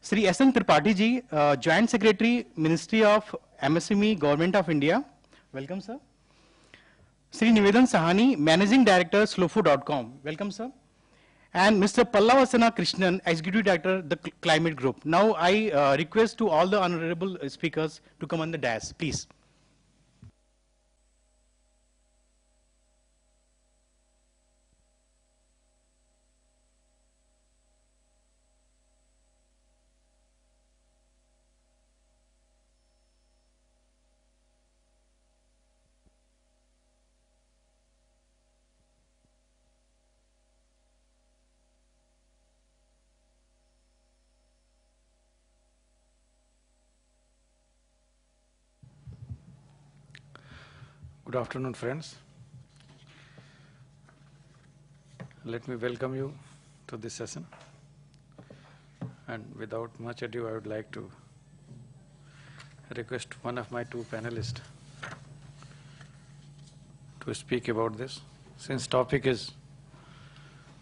Sri S.N. Tripathi ji, Joint Secretary, Ministry of MSME, Government of India. Welcome, sir. Sri Nivedan Sahani, Managing Director, Slowfood.com. Welcome, sir. And Mr. Pallavasana Krishnan, Executive Director, the Climate Group. Now I request to all the honorable speakers to come on the dais, please. Good afternoon, friends. Let me welcome you to this session. And without much ado, I would like to request one of my two panelists to speak about this. Since topic is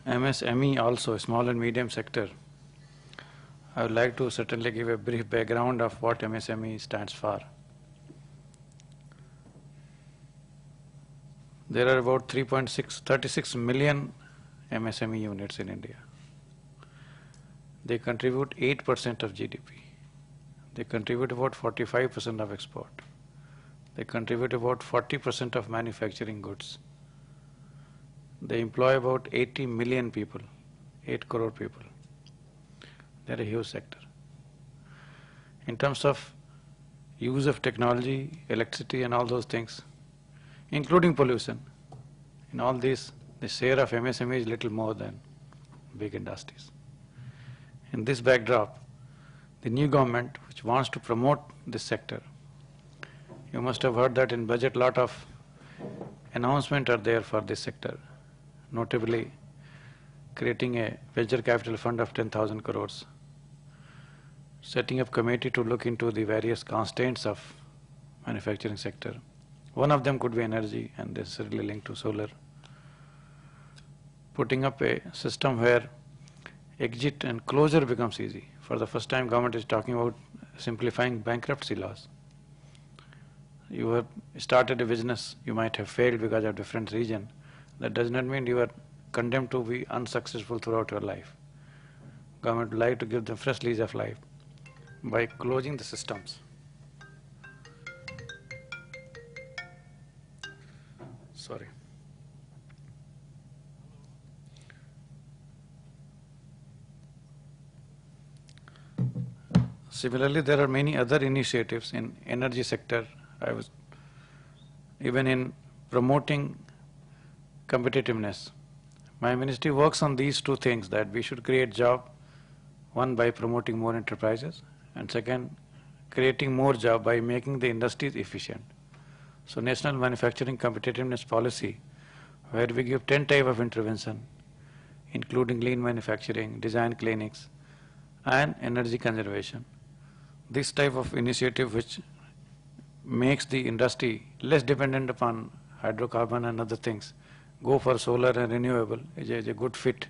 MSME also, small and medium sector, I would like to certainly give a brief background of what MSME stands for. There are about 36 million MSME units in India. They contribute 8% of GDP. They contribute about 45% of export. They contribute about 40% of manufacturing goods. They employ about 80 million people, 8 crore people. They're a huge sector. In terms of use of technology, electricity and all those things, including pollution, in all this, the share of MSME is little more than big industries. In this backdrop, the new government, which wants to promote this sector, you must have heard that in budget lot of announcements are there for this sector, notably creating a venture capital fund of 10,000 crores, setting up committee to look into the various constraints of manufacturing sector. One of them could be energy and necessarily linked to solar. Putting up a system where exit and closure becomes easy. For the first time, government is talking about simplifying bankruptcy laws. You have started a business, you might have failed because of different reason. That does not mean you are condemned to be unsuccessful throughout your life. Government would like to give them fresh lease of life by closing the systems. Sorry. Similarly, there are many other initiatives in energy sector. Even in promoting competitiveness. My ministry works on these two things, that we should create job, one by promoting more enterprises, and second, creating more job by making the industries efficient. So National Manufacturing Competitiveness Policy, where we give 10 types of intervention, including lean manufacturing, design clinics, and energy conservation. This type of initiative which makes the industry less dependent upon hydrocarbon and other things, go for solar and renewable is a good fit.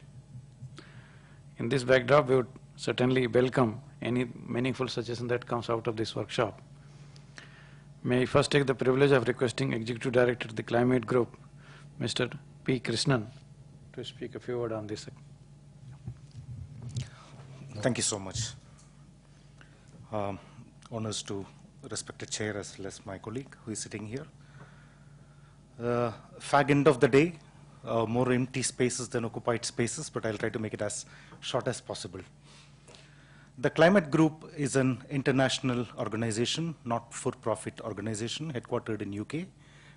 In this backdrop, we would certainly welcome any meaningful suggestion that comes out of this workshop. May I first take the privilege of requesting Executive Director of the Climate Group, Mr. P. Krishnan, to speak a few words on this. Thank you so much. Honors to respected chair as well as my colleague who is sitting here. Fag end of the day, more empty spaces than occupied spaces, but I'll try to make it as short as possible. The Climate Group is an international organization, not-for-profit organization, headquartered in UK,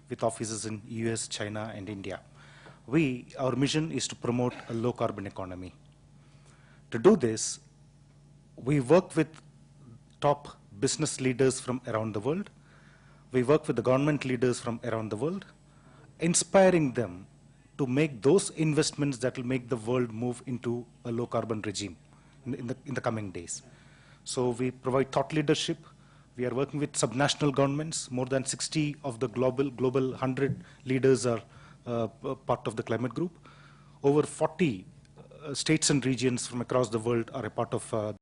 with offices in US, China, and India. Our mission is to promote a low-carbon economy. To do this, we work with top business leaders from around the world. We work with the government leaders from around the world, inspiring them to make those investments that will make the world move into a low-carbon regime in the coming days. So we provide thought leadership. We are working with subnational governments. More than 60 of the global 100 leaders are part of the Climate Group. Over 40 states and regions from across the world are a part of